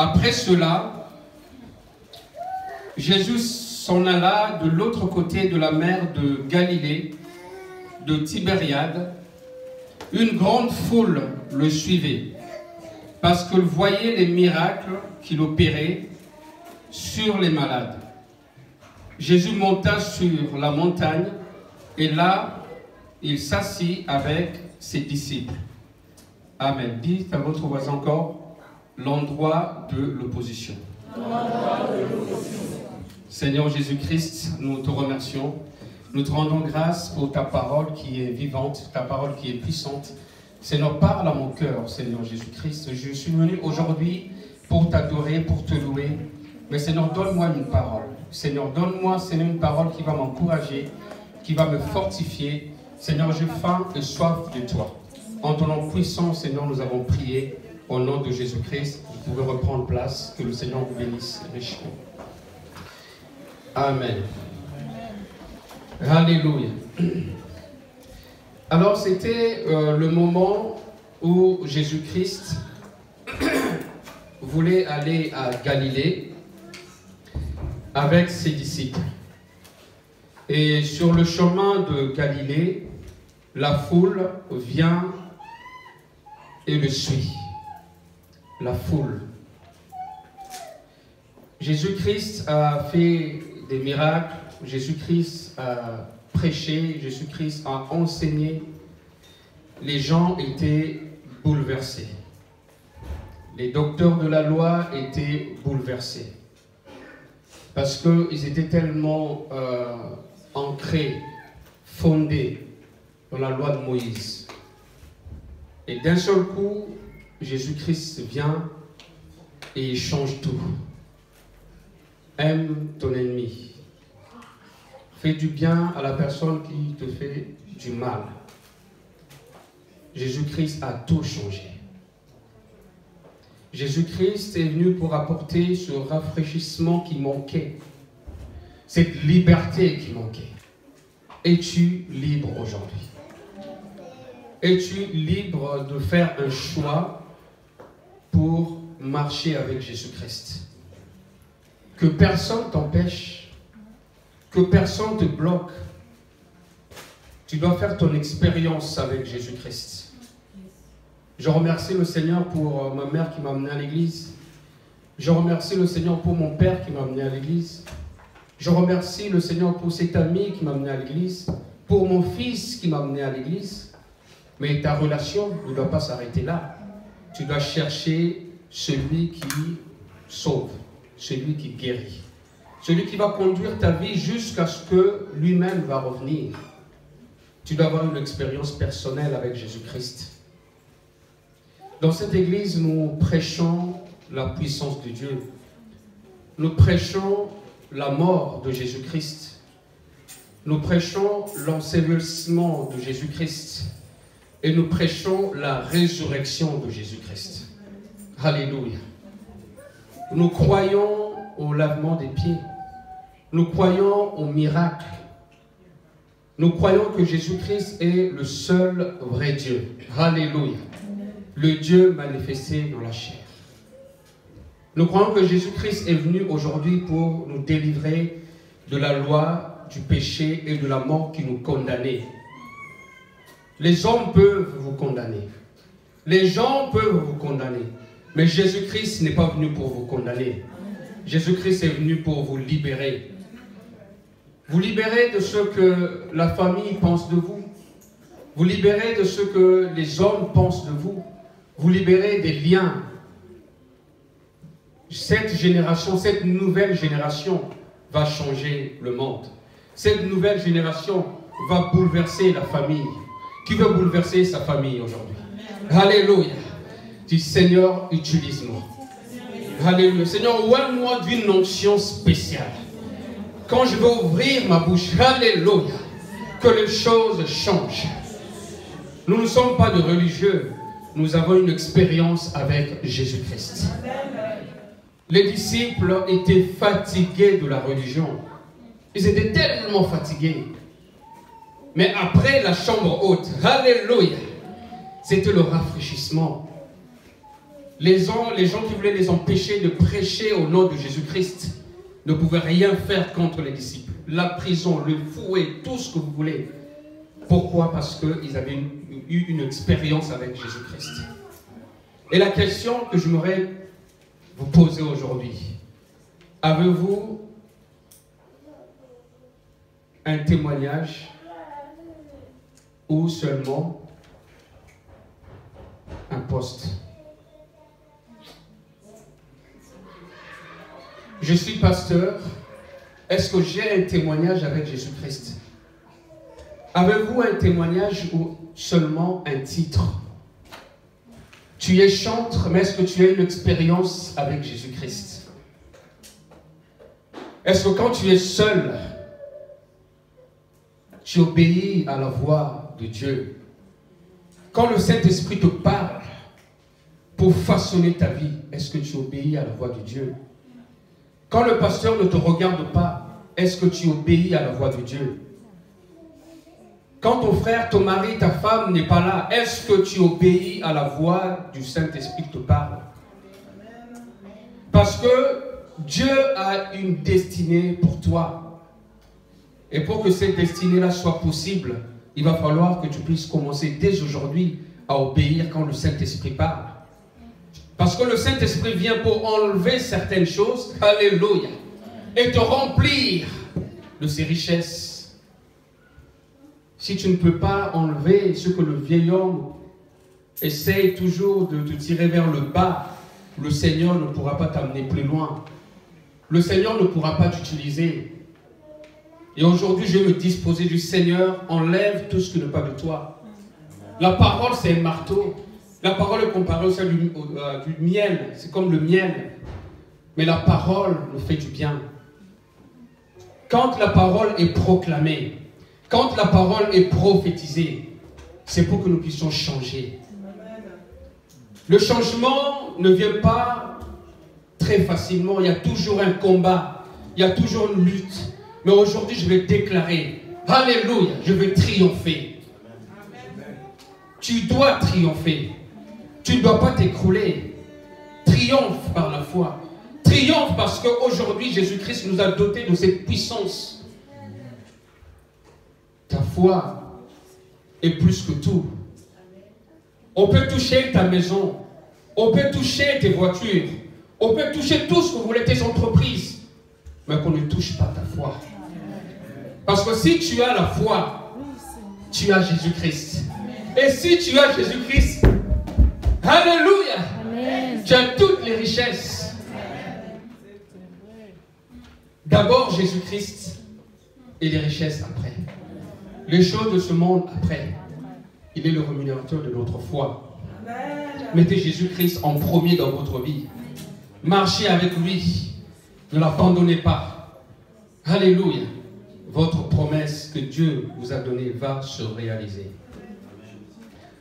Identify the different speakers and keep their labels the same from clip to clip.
Speaker 1: Après cela, Jésus s'en alla de l'autre côté de la mer de Galilée, de Tibériade. Une grande foule le suivait, parce qu'elle voyait les miracles qu'il opérait sur les malades. Jésus monta sur la montagne, et là, il s'assit avec ses disciples. Amen. Dites à votre voisin encore l'endroit de l'opposition. Seigneur Jésus-Christ, nous te remercions. Nous te rendons grâce pour ta parole qui est vivante, ta parole qui est puissante. Seigneur, parle à mon cœur, Seigneur Jésus-Christ. Je suis venu aujourd'hui pour t'adorer, pour te louer. Mais Seigneur, donne-moi une parole. Seigneur, donne-moi, Seigneur, une parole qui va m'encourager, qui va me fortifier. Seigneur, j'ai faim et soif de toi. En ton nom puissant, Seigneur, nous avons prié au nom de Jésus-Christ. Vous pouvez reprendre place. Que le Seigneur vous bénisse richement. Amen. Alléluia. Alors, c'était le moment où Jésus-Christ voulait aller à Galilée avec ses disciples. Et sur le chemin de Galilée, la foule vient et le suit. La foule. Jésus-Christ a fait des miracles, Jésus-Christ a prêché, Jésus-Christ a enseigné. Les gens étaient bouleversés. Les docteurs de la loi étaient bouleversés. Parce qu'ils étaient tellement ancrés, fondés dans la loi de Moïse. Et d'un seul coup, Jésus-Christ vient et il change tout. Aime ton ennemi. Fais du bien à la personne qui te fait du mal. Jésus-Christ a tout changé. Jésus-Christ est venu pour apporter ce rafraîchissement qui manquait. Cette liberté qui manquait. Es-tu libre aujourd'hui? Es-tu libre de faire un choix pour marcher avec Jésus-Christ? Que personne t'empêche, que personne te bloque. Tu dois faire ton expérience avec Jésus-Christ. Je remercie le Seigneur pour ma mère qui m'a amené à l'église. Je remercie le Seigneur pour mon père qui m'a amené à l'église. Je remercie le Seigneur pour cet ami qui m'a amené à l'église, pour mon fils qui m'a amené à l'église. Mais ta relation ne doit pas s'arrêter là. Tu dois chercher celui qui sauve, celui qui guérit, celui qui va conduire ta vie jusqu'à ce que lui-même va revenir. Tu dois avoir une expérience personnelle avec Jésus-Christ. Dans cette église, nous prêchons la puissance de Dieu. Nous prêchons la mort de Jésus-Christ. Nous prêchons l'ensevelissement de Jésus-Christ. Et nous prêchons la résurrection de Jésus-Christ. Alléluia. Nous croyons au lavement des pieds. Nous croyons au miracle. Nous croyons que Jésus-Christ est le seul vrai Dieu. Alléluia. Le Dieu manifesté dans la chair. Nous croyons que Jésus-Christ est venu aujourd'hui pour nous délivrer de la loi, du péché et de la mort qui nous condamnait. Les hommes peuvent vous condamner. Les gens peuvent vous condamner. Mais Jésus-Christ n'est pas venu pour vous condamner. Jésus-Christ est venu pour vous libérer. Vous libérer de ce que la famille pense de vous. Vous libérer de ce que les hommes pensent de vous. Vous libérer des liens. Cette génération, cette nouvelle génération va changer le monde. Cette nouvelle génération va bouleverser la famille. Qui veut bouleverser sa famille aujourd'hui? Alléluia. Dis Seigneur, utilise-moi. Alléluia. Seigneur, ouvre-moi d'une onction spéciale. Quand je vais ouvrir ma bouche, alléluia, que les choses changent. Nous ne sommes pas de religieux. Nous avons une expérience avec Jésus-Christ. Les disciples étaient fatigués de la religion. Ils étaient tellement fatigués. Mais après la chambre haute, alléluia, c'était le rafraîchissement. Les gens qui voulaient les empêcher de prêcher au nom de Jésus-Christ ne pouvaient rien faire contre les disciples. La prison, le fouet, tout ce que vous voulez. Pourquoi? Parce qu'ils avaient eu une expérience avec Jésus-Christ. Et la question que j'aimerais vous poser aujourd'hui, avez-vous un témoignage ou seulement un poste? Je suis pasteur. Est-ce que j'ai un témoignage avec Jésus-Christ? Avez-vous un témoignage ou seulement un titre? Tu es chantre, mais est-ce que tu as une expérience avec Jésus-Christ? Est-ce que quand tu es seul, tu obéis à la voix de Dieu? Quand le Saint-Esprit te parle pour façonner ta vie, est-ce que tu obéis à la voix de Dieu? Quand le pasteur ne te regarde pas, est-ce que tu obéis à la voix de Dieu? Quand ton frère, ton mari, ta femme n'est pas là, est-ce que tu obéis à la voix du Saint-Esprit qui te parle? Parce que Dieu a une destinée pour toi. Et pour que cette destinée-là soit possible, il va falloir que tu puisses commencer dès aujourd'hui à obéir quand le Saint-Esprit parle. Parce que le Saint-Esprit vient pour enlever certaines choses, alléluia, et te remplir de ses richesses. Si tu ne peux pas enlever ce que le vieil homme essaye toujours de te tirer vers le bas, le Seigneur ne pourra pas t'amener plus loin. Le Seigneur ne pourra pas t'utiliser. Et aujourd'hui, je vais me disposer du Seigneur, enlève tout ce qui n'est pas de toi. La parole, c'est un marteau. La parole est comparée au sel du miel. C'est comme le miel. Mais la parole nous fait du bien. Quand la parole est proclamée, quand la parole est prophétisée, c'est pour que nous puissions changer. Le changement ne vient pas très facilement. Il y a toujours un combat. Il y a toujours une lutte. Mais aujourd'hui, je vais déclarer, alléluia, je vais triompher. Tu dois triompher. Tu ne dois pas t'écrouler. Triomphe par la foi. Triomphe parce qu'aujourd'hui, Jésus-Christ nous a dotés de cette puissance. Ta foi est plus que tout. On peut toucher ta maison. On peut toucher tes voitures. On peut toucher tout ce que vous voulez, tes entreprises. Mais qu'on ne touche pas ta foi. Parce que si tu as la foi, tu as Jésus-Christ. Et si tu as Jésus-Christ, alléluia, amen, tu as toutes les richesses. D'abord Jésus-Christ et les richesses après. Les choses de ce monde après. Il est le rémunérateur de notre foi. Mettez Jésus-Christ en premier dans votre vie. Marchez avec lui. Ne l'abandonnez pas. Alléluia. Votre promesse que Dieu vous a donnée va se réaliser.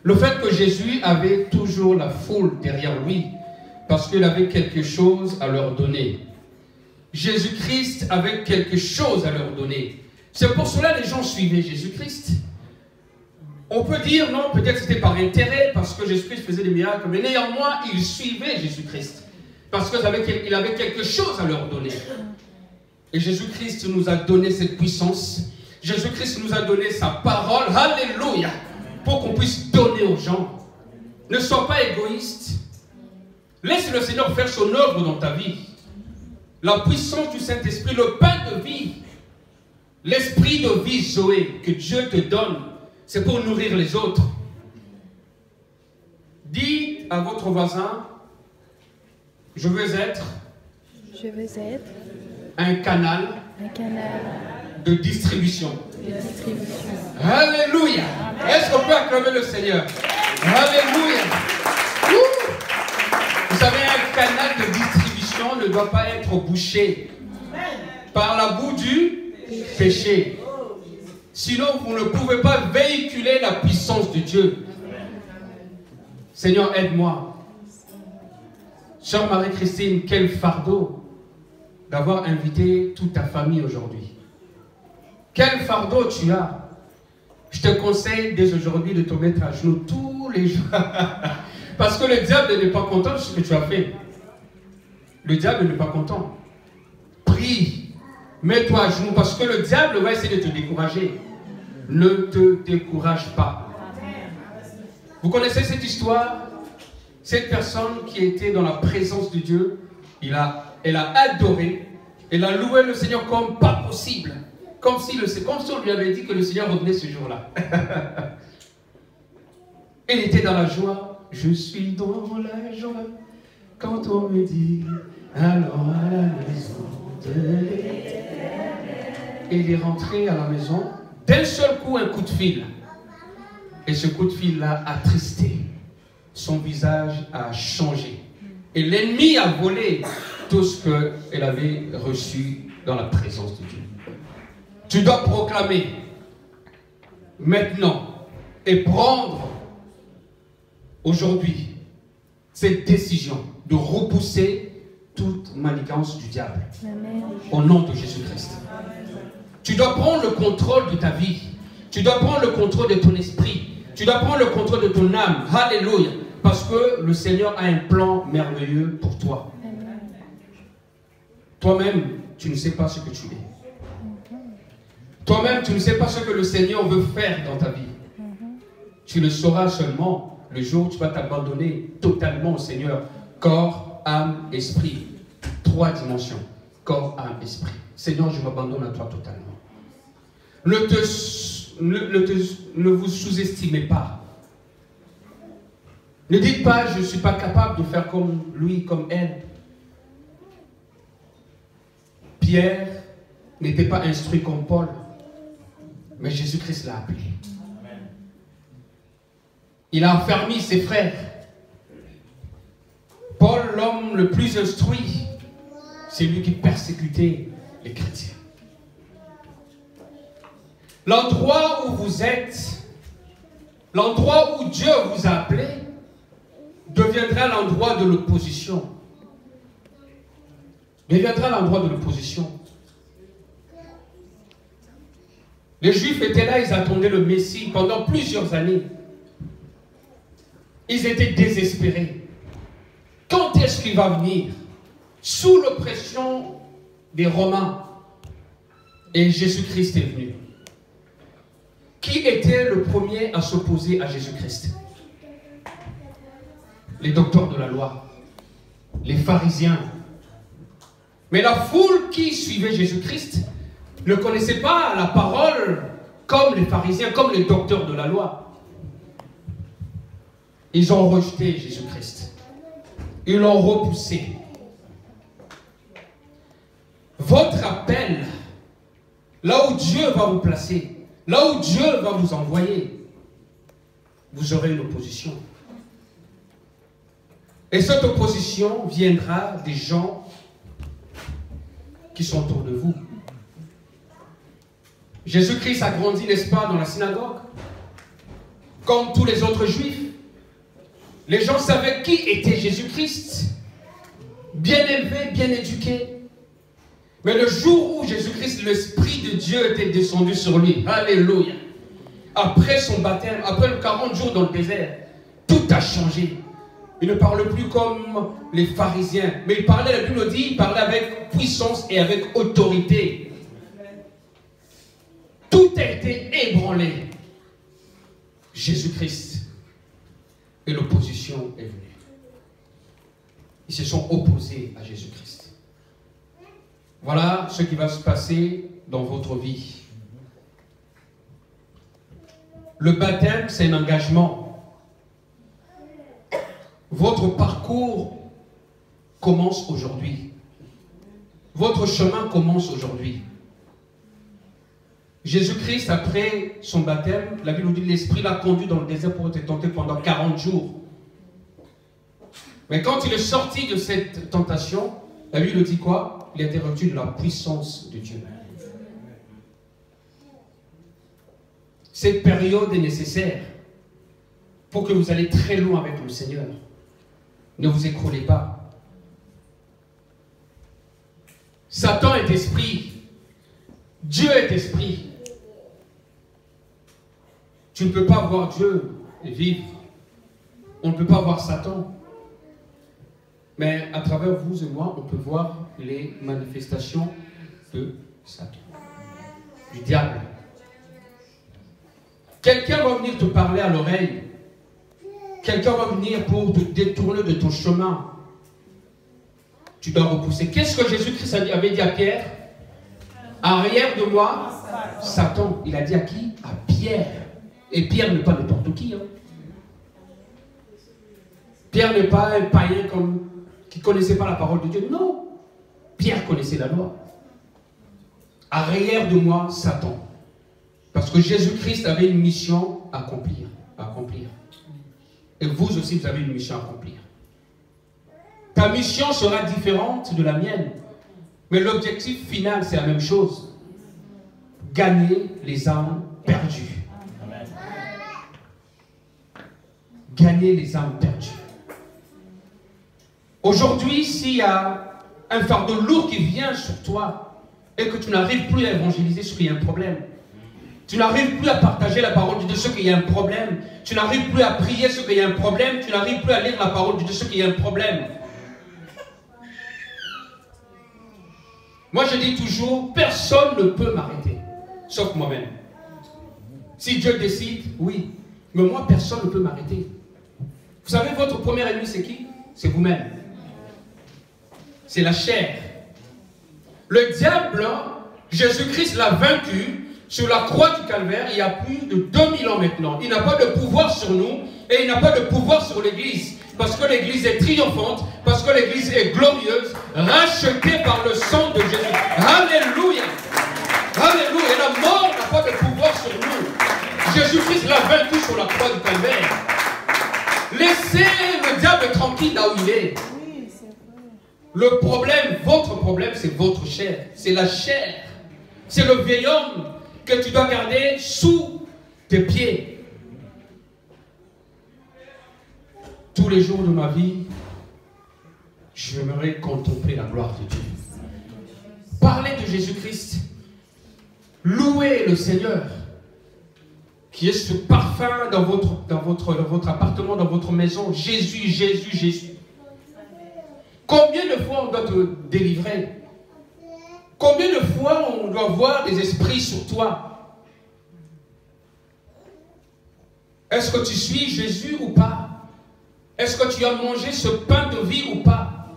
Speaker 1: Le fait que Jésus avait toujours la foule derrière lui, parce qu'il avait quelque chose à leur donner. Jésus-Christ avait quelque chose à leur donner. C'est pour cela que les gens suivaient Jésus-Christ. On peut dire, non, peut-être c'était par intérêt, parce que Jésus-Christ faisait des miracles, mais néanmoins, ils suivaient Jésus-Christ. Parce qu'il avait quelque chose à leur donner. Et Jésus-Christ nous a donné cette puissance. Jésus-Christ nous a donné sa parole. Alléluia. Pour qu'on puisse donner aux gens. Ne sois pas égoïste. Laisse le Seigneur faire son œuvre dans ta vie. La puissance du Saint-Esprit, le pain de vie, l'esprit de vie, Zoé, que Dieu te donne, c'est pour nourrir les autres. Dites à votre voisin, je veux être un canal de distribution. Alléluia. Est-ce qu'on peut acclamer le Seigneur? Alléluia. Vous savez, un canal de distribution ne doit pas être bouché par la boue du péché. Sinon, vous ne pouvez pas véhiculer la puissance de Dieu. Seigneur, aide-moi. Sœur Marie-Christine, quel fardeau d'avoir invité toute ta famille aujourd'hui. Quel fardeau tu as. Je te conseille dès aujourd'hui de te mettre à genoux tous les jours. Parce que le diable n'est pas content de ce que tu as fait. Le diable n'est pas content. Prie, mets-toi à genoux, parce que le diable va essayer de te décourager. Ne te décourage pas. Vous connaissez cette histoire? Cette personne qui était dans la présence de Dieu, elle a adoré, elle a loué le Seigneur comme pas possible. Comme si on lui avait dit que le Seigneur revenait ce jour-là. Elle était dans la joie. Je suis dans la joie quand on me dit allons à la maison de l'Éternel. Elle est rentrée à la maison. D'un seul coup, un coup de fil. Et ce coup de fil l'a attristé. Son visage a changé. Et l'ennemi a volé tout ce qu'elle avait reçu dans la présence de Dieu. Tu dois proclamer maintenant et prendre aujourd'hui cette décision de repousser toute manigance du diable. Amen. Au nom de Jésus-Christ. Tu dois prendre le contrôle de ta vie. Tu dois prendre le contrôle de ton esprit. Tu dois prendre le contrôle de ton âme. Alléluia. Parce que le Seigneur a un plan merveilleux pour toi. Toi-même, tu ne sais pas ce que tu es. Toi-même, tu ne sais pas ce que le Seigneur veut faire dans ta vie. Tu le sauras seulement le jour où tu vas t'abandonner totalement au Seigneur. Corps, âme, esprit. 3 dimensions. Corps, âme, esprit. Seigneur, je m'abandonne à toi totalement. Ne vous sous-estimez pas. Ne dites pas, je ne suis pas capable de faire comme lui, comme elle. Pierre n'était pas instruit comme Paul, mais Jésus-Christ l'a appelé. Il a affermi ses frères. Paul, l'homme le plus instruit, c'est lui qui persécutait les chrétiens. L'endroit où vous êtes, l'endroit où Dieu vous a appelé, deviendra l'endroit de l'opposition. Deviendra l'endroit de l'opposition. Les Juifs étaient là, ils attendaient le Messie pendant plusieurs années. Ils étaient désespérés. Quand est-ce qu'il va venir? Sous l'oppression des Romains. Et Jésus-Christ est venu. Qui était le premier à s'opposer à Jésus-Christ? Les docteurs de la loi, les pharisiens. Mais la foule qui suivait Jésus-Christ ne connaissait pas la parole comme les pharisiens, comme les docteurs de la loi. Ils ont rejeté Jésus-Christ. Ils l'ont repoussé. Votre appel, là où Dieu va vous placer, là où Dieu va vous envoyer, vous aurez une opposition. Et cette opposition viendra des gens qui sont autour de vous. Jésus-Christ a grandi, n'est-ce pas, dans la synagogue, comme tous les autres juifs. Les gens savaient qui était Jésus-Christ, bien élevé, bien éduqué. Mais le jour où Jésus-Christ, l'Esprit de Dieu était descendu sur lui, alléluia, après son baptême, après 40 jours dans le désert, tout a changé. Il ne parle plus comme les pharisiens, mais il parlait, la Bible dit, il parlait avec puissance et avec autorité. Tout a été ébranlé. Jésus-Christ et l'opposition est venue. Ils se sont opposés à Jésus-Christ. Voilà ce qui va se passer dans votre vie. Le baptême, c'est un engagement. Votre parcours commence aujourd'hui. Votre chemin commence aujourd'hui. Jésus-Christ, après son baptême, la Bible nous dit que l'Esprit l'a conduit dans le désert pour être tenté pendant 40 jours. Mais quand il est sorti de cette tentation, la Bible nous dit quoi? Il a été revêtu de la puissance de Dieu. Cette période est nécessaire pour que vous allez très loin avec le Seigneur. Ne vous écroulez pas. Satan est esprit. Dieu est esprit. Tu ne peux pas voir Dieu et vivre. On ne peut pas voir Satan. Mais à travers vous et moi, on peut voir les manifestations de Satan, du diable. Quelqu'un va venir te parler à l'oreille. Quelqu'un va venir pour te détourner de ton chemin. Tu dois repousser. Qu'est-ce que Jésus-Christ avait dit à Pierre? Arrière de moi, Satan. Il a dit à qui? À Pierre. Et Pierre n'est pas n'importe qui. Hein. Pierre n'est pas un païen qui ne connaissait pas la parole de Dieu. Non. Pierre connaissait la loi. Arrière de moi, Satan. Parce que Jésus-Christ avait une mission à accomplir. Et vous aussi, vous avez une mission à accomplir. Ta mission sera différente de la mienne. Mais l'objectif final, c'est la même chose. Gagner les âmes perdues. Amen. Gagner les âmes perdues. Aujourd'hui, s'il y a un fardeau lourd qui vient sur toi et que tu n'arrives plus à évangéliser ce qu'il y a un problème, tu n'arrives plus à partager la parole de Dieu, ce qu'il y a un problème, tu n'arrives plus à prier, ce qu'il y a un problème, tu n'arrives plus à lire la parole de Dieu, ce qu'il y a un problème. Moi, je dis toujours, personne ne peut m'arrêter, sauf moi-même. Si Dieu décide, oui. Mais moi, personne ne peut m'arrêter. Vous savez, votre premier ennemi, c'est qui? C'est vous-même. C'est la chair. Le diable, Jésus-Christ l'a vaincu sur la croix du Calvaire il y a plus de 2000 ans maintenant. Il n'a pas de pouvoir sur nous et il n'a pas de pouvoir sur l'Église. Parce que l'Église est triomphante, parce que l'Église est glorieuse, rachetée par le sang de Jésus. Alléluia! Alléluia! Et la mort n'a pas de pouvoir sur nous. Jésus-Christ l'a vaincu sur la croix du Calvaire. Laissez le diable tranquille là où il est. Le problème, votre problème, c'est votre chair. C'est la chair. C'est le vieil homme que tu dois garder sous tes pieds. Tous les jours de ma vie, j'aimerais contempler la gloire de Dieu. Parler de Jésus-Christ. Louer le Seigneur. Qui est ce parfum dans votre appartement, dans votre maison. Jésus, Jésus, Jésus. Combien de fois on doit te délivrer? Combien de fois on doit voir des esprits sur toi? Est-ce que tu suis Jésus ou pas? Est-ce que tu as mangé ce pain de vie ou pas?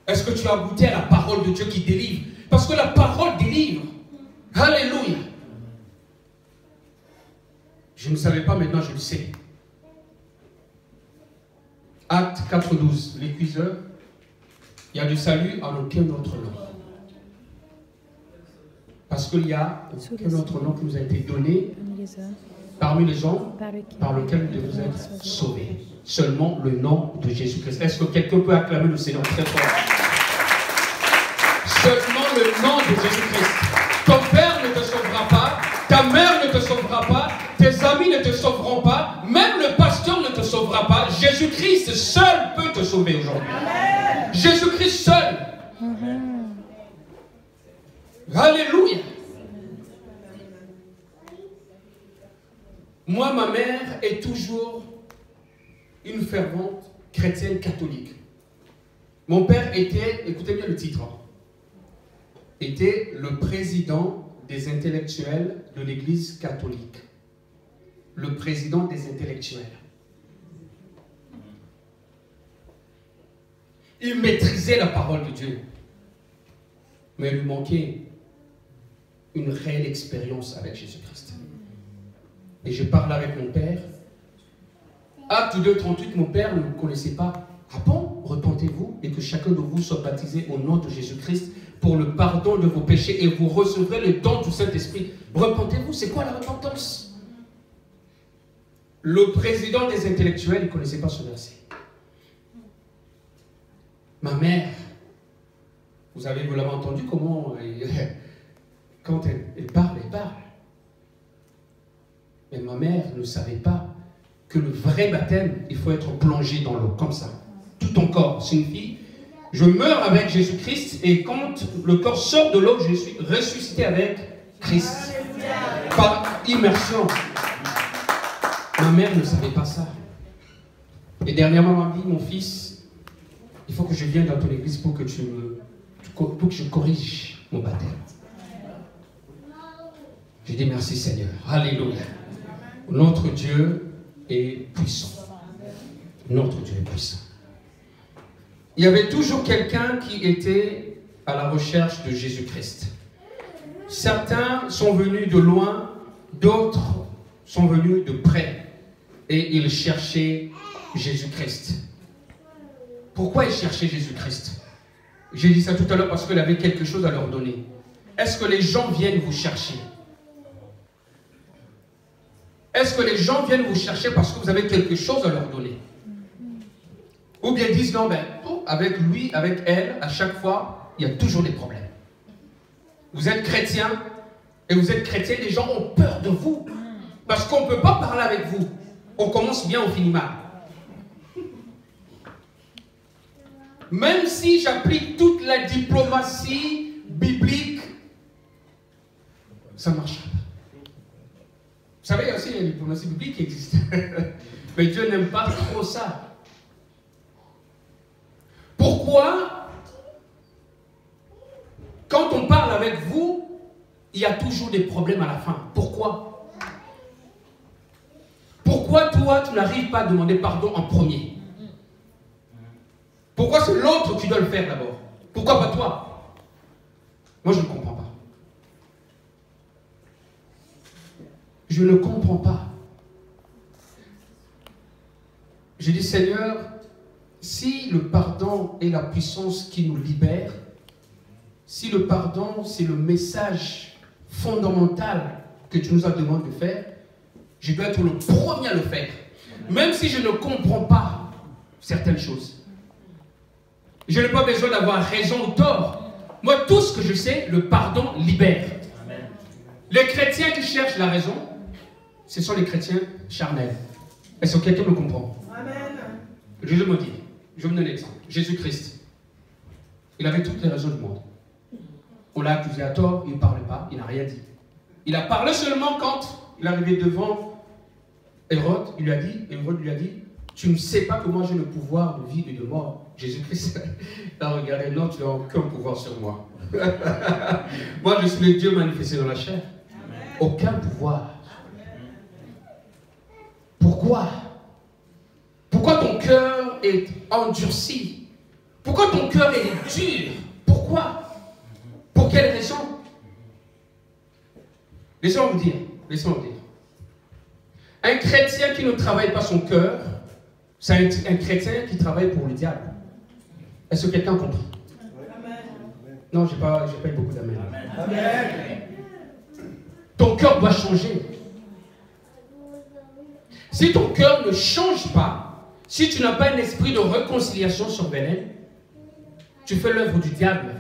Speaker 1: Est-ce que tu as goûté à la parole de Dieu qui délivre? Parce que la parole délivre. Alléluia. Je ne savais pas, maintenant je le sais. Acte 4.12, les cuiseurs, il y a du salut en aucun autre nom. Parce qu'il y a aucun autre nom qui nous a été donné parmi les hommes par lequel nous devons être sauvés. Seulement le nom de Jésus-Christ. Est-ce que quelqu'un peut acclamer le Seigneur très fort? Seulement le nom de Jésus-Christ. Ton père ne te sauvera pas, ta mère ne te sauvera pas, tes amis ne te sauveront pas, même le pasteur ne te sauvera pas. Jésus-Christ seul peut te sauver aujourd'hui. Jésus-Christ seul. Alléluia. Moi, ma mère est toujours une fervente chrétienne catholique. Mon père était, écoutez bien le titre, était le président des intellectuels de l'Église catholique. Le président des intellectuels. Il maîtrisait la parole de Dieu. Mais il lui manquait une réelle expérience avec Jésus-Christ. Et je parlais avec mon père. Acte 2.38, mon père ne me connaissait pas. Ah bon? Repentez-vous et que chacun de vous soit baptisé au nom de Jésus-Christ pour le pardon de vos péchés et vous recevrez le don du Saint-Esprit. Repentez-vous, c'est quoi la repentance? Le président des intellectuels, il ne connaissait pas ce verset. Ma mère, vous l'avez entendu comment, quand elle parle, elle parle. Mais ma mère ne savait pas que le vrai baptême, il faut être plongé dans l'eau, comme ça. Tout ton corps, c'est une fille. Je meurs avec Jésus-Christ et quand le corps sort de l'eau, je suis ressuscité avec Christ. Par immersion. Ma mère ne savait pas ça. Et dernièrement, elle m'a dit, mon fils, il faut que je vienne dans ton église pour que pour que je corrige mon baptême. J'ai dit merci Seigneur. Alléluia. Notre Dieu est puissant. Notre Dieu est puissant. Il y avait toujours quelqu'un qui était à la recherche de Jésus-Christ. Certains sont venus de loin, d'autres sont venus de près. Et ils cherchaient Jésus-Christ. Pourquoi ils cherchaient Jésus-Christ? J'ai dit ça tout à l'heure parce qu'il avait quelque chose à leur donner. Est-ce que les gens viennent vous chercher? Est-ce que les gens viennent vous chercher parce que vous avez quelque chose à leur donner? Ou bien disent non, ben, avec lui, avec elle, à chaque fois, il y a toujours des problèmes. Vous êtes chrétien, et vous êtes chrétien, les gens ont peur de vous. Parce qu'on ne peut pas parler avec vous. On commence bien, on finit mal. Même si j'applique toute la diplomatie biblique, ça ne marche pas. Vous savez, il y a aussi la diplomatie biblique qui existe. Mais Dieu n'aime pas trop ça. Pourquoi, quand on parle avec vous, il y a toujours des problèmes à la fin? Pourquoi? Pourquoi toi, tu n'arrives pas à demander pardon en premier? Pourquoi c'est l'autre qui doit le faire d'abord? Pourquoi pas toi? Moi, je ne comprends pas. Je ne comprends pas. Je dis, Seigneur, si le pardon est la puissance qui nous libère, si le pardon, c'est le message fondamental que tu nous as demandé de faire, je dois être le premier à le faire. Même si je ne comprends pas certaines choses. Je n'ai pas besoin d'avoir raison ou tort. Moi, tout ce que je sais, le pardon libère. Amen. Les chrétiens qui cherchent la raison, ce sont les chrétiens charnels. Est-ce que quelqu'un me comprend? Amen. Je vais me dire, je vais vous donner un exemple. Jésus-Christ, il avait toutes les raisons du monde. On l'a accusé à tort, il ne parlait pas, il n'a rien dit. Il a parlé seulement quand il est arrivé devant Hérode, Hérode lui a dit, tu ne sais pas que moi j'ai le pouvoir de vie et de mort. Jésus-Christ a regardé, non, tu n'as aucun pouvoir sur moi. Moi, je suis le Dieu manifesté dans la chair. Amen. Aucun pouvoir. Pourquoi? Pourquoi ton cœur est endurci? Pourquoi ton cœur est dur? Pourquoi? Pour quelle raison? Laissez-moi vous dire. Un chrétien qui ne travaille pas son cœur, c'est un chrétien qui travaille pour le diable. Est-ce que quelqu'un a compris? Amen. Non, j'ai pas eu beaucoup d'amen. Ton cœur doit changer. Si ton cœur ne change pas, si tu n'as pas un esprit de réconciliation sur Bethel, tu fais l'œuvre du diable.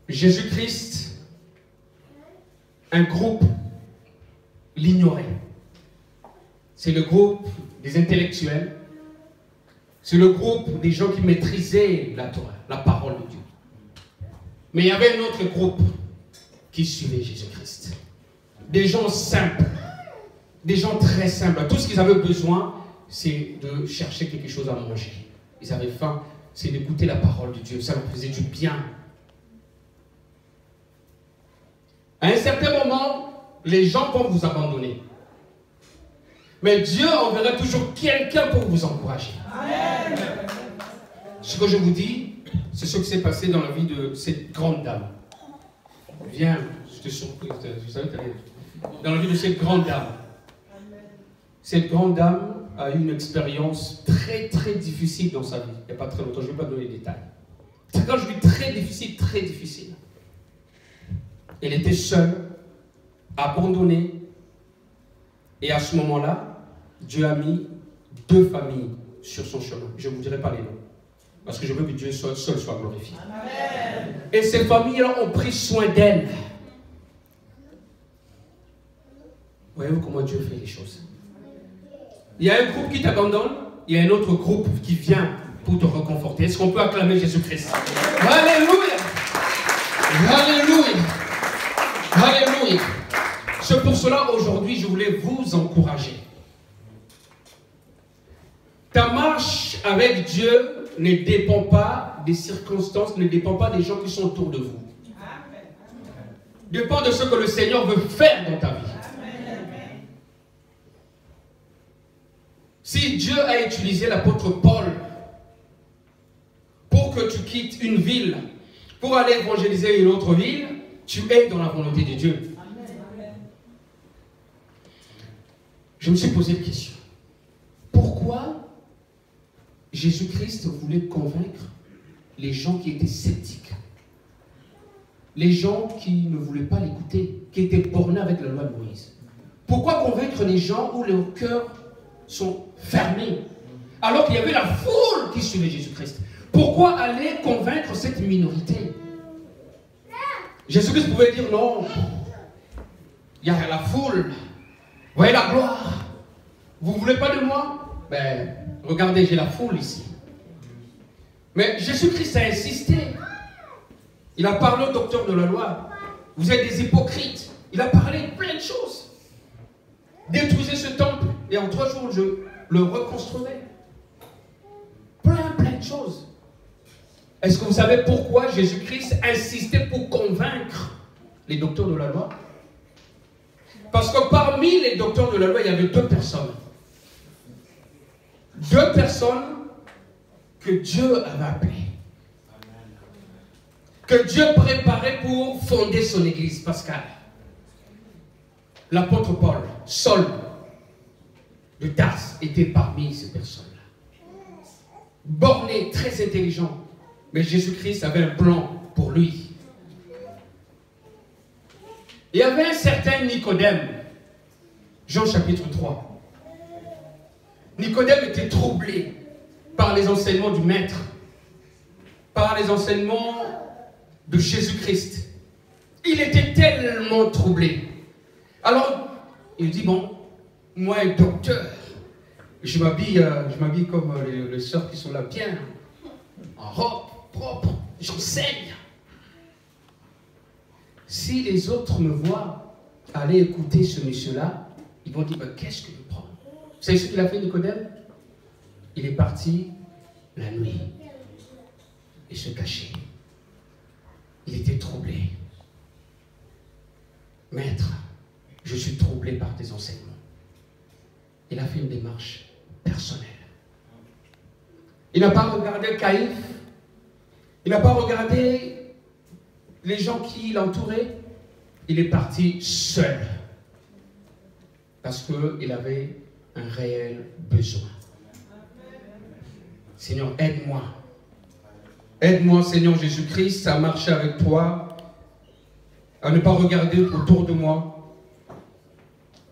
Speaker 1: Jésus-Christ, un groupe l'ignorait. C'est le groupe des intellectuels. C'est le groupe des gens qui maîtrisaient la Torah, la parole de Dieu. Mais il y avait un autre groupe qui suivait Jésus-Christ. Des gens simples, des gens très simples. Tout ce qu'ils avaient besoin, c'est de chercher quelque chose à manger. Ils avaient faim, c'est d'écouter la parole de Dieu. Ça leur faisait du bien. À un certain moment, les gens vont vous abandonner. Mais Dieu enverra toujours quelqu'un pour vous encourager. Amen. Ce que je vous dis, c'est ce qui s'est passé dans la vie de cette grande dame. Viens, je te surpris, je savais que tu allais. Dans la vie de cette grande dame. Cette grande dame a eu une expérience très très difficile dans sa vie. Il n'y a pas très longtemps, je ne vais pas donner les détails. Quand je dis très difficile. Elle était seule, abandonnée. Et à ce moment-là, Dieu a mis 2 familles sur son chemin. Je ne vous dirai pas les noms. Parce que je veux que Dieu seul soit glorifié. Amen. Et ces familles-là ont pris soin d'elle. Voyez-vous comment Dieu fait les choses? Il y a un groupe qui t'abandonne, il y a un autre groupe qui vient pour te reconforter. Est-ce qu'on peut acclamer Jésus-Christ? Alléluia! Alléluia! Alléluia! Alléluia. C'est pour cela, aujourd'hui, je voulais vous encourager. Ta marche avec Dieu ne dépend pas des circonstances, ne dépend pas des gens qui sont autour de vous. Dépend de ce que le Seigneur veut faire dans ta vie. Si Dieu a utilisé l'apôtre Paul pour que tu quittes une ville, pour aller évangéliser une autre ville, tu es dans la volonté de Dieu. Je me suis posé une question. Pourquoi Jésus-Christ voulait convaincre les gens qui étaient sceptiques, les gens qui ne voulaient pas l'écouter, qui étaient bornés avec la loi de Moïse? Pourquoi convaincre les gens où leurs cœurs sont fermés, alors qu'il y avait la foule qui suivait Jésus-Christ? Pourquoi aller convaincre cette minorité? Jésus-Christ pouvait dire non, il y a la foule, voyez la gloire, vous ne voulez pas de moi? Ben, regardez, j'ai la foule ici. Mais Jésus-Christ a insisté. Il a parlé au docteur de la loi. Vous êtes des hypocrites. Il a parlé de plein de choses. Détruisez ce temple et en 3 jours, je le reconstruirai. Plein de choses. Est-ce que vous savez pourquoi Jésus-Christ insistait pour convaincre les docteurs de la loi? Parce que parmi les docteurs de la loi, il y avait 2 personnes. 2 personnes que Dieu avait appelées. Que Dieu préparait pour fonder son église, Pascal. L'apôtre Paul, Saul de Tarse, était parmi ces personnes-là. Borné, très intelligent. Mais Jésus-Christ avait un plan pour lui. Il y avait un certain Nicodème, Jean chapitre 3. Nicodème était troublé par les enseignements du Maître, par les enseignements de Jésus-Christ. Il était tellement troublé. Alors, il dit, bon, moi, docteur, je m'habille comme les sœurs qui sont là, bien, en robe, propre, j'enseigne. Si les autres me voient aller écouter ce monsieur-là, ils vont dire, ben, qu'est-ce que je prends? Vous savez ce qu'il a fait, Nicodème? Il est parti la nuit et se cachait. Il était troublé. Maître, je suis troublé par tes enseignements. Il a fait une démarche personnelle. Il n'a pas regardé Caïphe. Il n'a pas regardé les gens qui l'entouraient. Il est parti seul. Parce qu'il avait un réel besoin. Seigneur, aide-moi. Aide-moi, Seigneur Jésus-Christ, à marcher avec toi, à ne pas regarder autour de moi.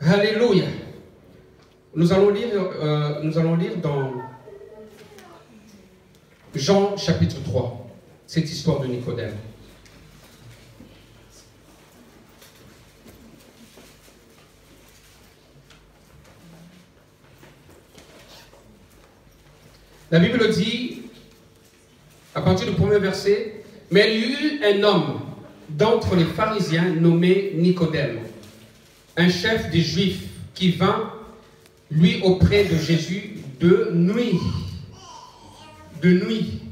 Speaker 1: Alléluia. Nous allons lire dans Jean chapitre 3, cette histoire de Nicodème. La Bible dit, à partir du premier verset, « Mais il y eut un homme d'entre les pharisiens nommé Nicodème, un chef des Juifs, qui vint, lui, auprès de Jésus de nuit. » De nuit.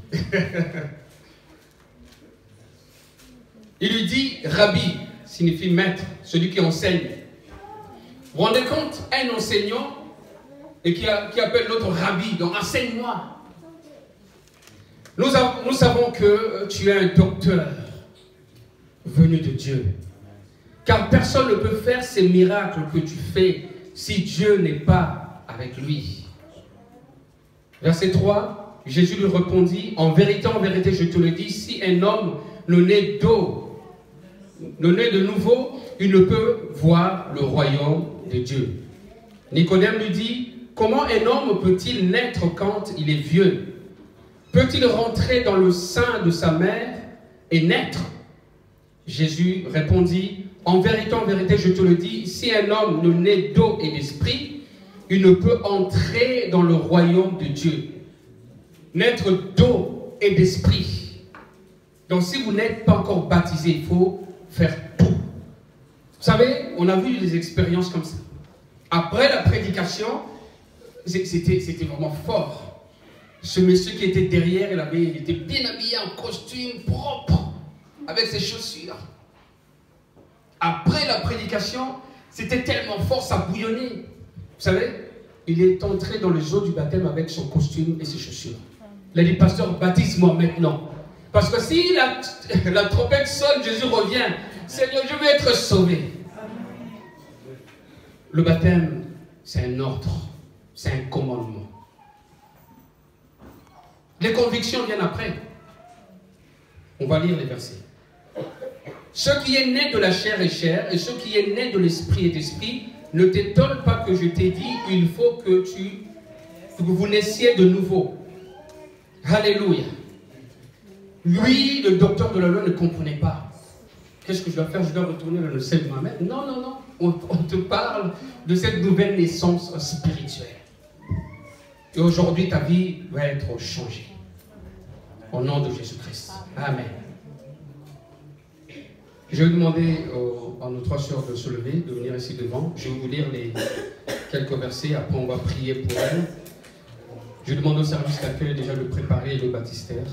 Speaker 1: Il lui dit, « Rabbi » signifie maître, celui qui enseigne. Vous vous rendez compte, un enseignant et qui appelle l'autre Rabbi, donc enseigne-moi. Nous savons que tu es un docteur venu de Dieu. Car personne ne peut faire ces miracles que tu fais si Dieu n'est pas avec lui. Verset 3, Jésus lui répondit, en vérité, je te le dis, si un homme ne naît d'eau, ne naît de nouveau, il ne peut voir le royaume de Dieu. Nicodème lui dit, comment un homme peut-il naître quand il est vieux? Peut-il rentrer dans le sein de sa mère et naître? Jésus répondit, en vérité, je te le dis, si un homme ne naît d'eau et d'esprit, il ne peut entrer dans le royaume de Dieu. Naître d'eau et d'esprit. Donc si vous n'êtes pas encore baptisé, il faut faire tout. Vous savez, on a vu des expériences comme ça. Après la prédication, c'était vraiment fort. Ce monsieur qui était derrière, il était bien habillé en costume propre, avec ses chaussures. Après la prédication, c'était tellement fort, ça bouillonnait. Vous savez, il est entré dans les eaux du baptême avec son costume et ses chaussures. Il a dit, pasteur, baptise-moi maintenant. Parce que si la trompette sonne, Jésus revient. Seigneur, je vais être sauvé. Le baptême, c'est un ordre, c'est un commandement. Les convictions viennent après. On va lire les versets. Ce qui est né de la chair est chair, et ce qui est né de l'esprit est esprit. Ne t'étonne pas que je t'ai dit, il faut que vous naissiez de nouveau. Alléluia. Lui, le docteur de la loi, ne comprenait pas. Qu'est-ce que je dois faire? Je dois retourner dans le sein de ma mère? Non, non, non. On te parle de cette nouvelle naissance spirituelle. Et aujourd'hui, ta vie va être changée. Au nom de Jésus-Christ. Amen. Je vais demander à nos trois sœurs de se lever, de venir ici devant. Je vais vous lire quelques versets, après on va prier pour elles. Je demande au service d'accueil déjà de préparer le baptistère.